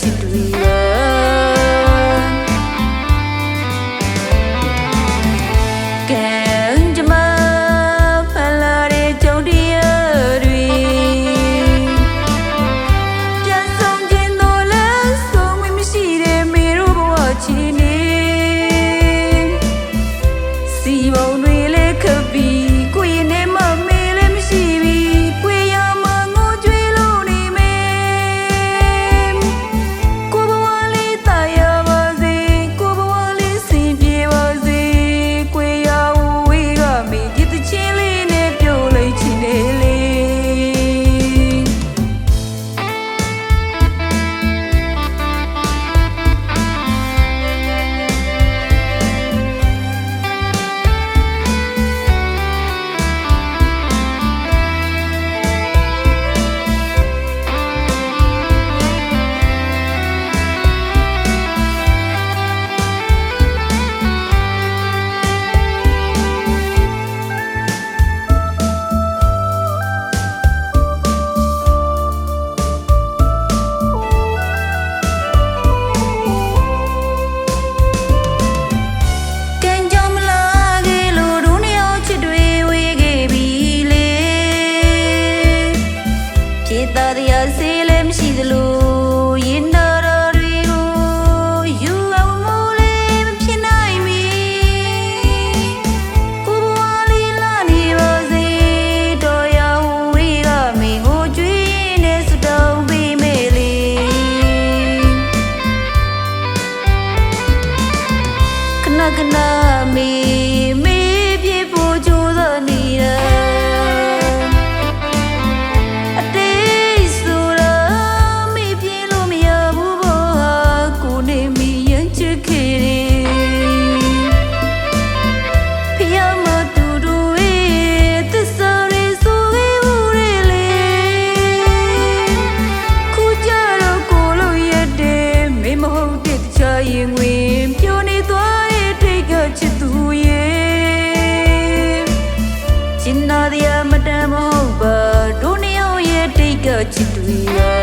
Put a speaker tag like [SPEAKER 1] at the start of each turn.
[SPEAKER 1] ချစ်တွေကဲကြမဖလာတဲ့ကြောင့်တရားတွေပြန်ဆောင်ခြင်းတော့လဲဆုံးမမရှိတဲ့မေတို့ဘဝချီနေစီမုံတွေလဲခပ်ပြီးကိုရင်နဲ့မမေးလဲမရှိဘူးကိုရမငိုကြွေးလို့နေမယ်ကိုဘဝလေးတာရပါစေကိုဘဝလေးစင်ပြေပါစေကိုရဝေးကမေးဒီတချင်းလေးနဲ့ပြုတ်လိုက်ချင်နေလေတာတရားစေးလည်းမရှိသလိုရင်တော်တွေကိုယူအောင်မိုးလေးမဖြစ်နိုင်မီကိုဘဝလေးလာနေပါစေတော်ရဝေးကမင်းကိုကြွေးနေစတောင်းပေးမယ်လေခဏခဏမေးပြေဖို့ကြိုးစားနေတာရင်ဝင်ပြောနေသွားတဲ့ထိတ်ကချစ်သူရဲ့ကျင်နာတရားမတန်မဟုတ်ပါတို့နှစ်ယောက်ရဲ့ထိတ်ကချစ်သူရဲ့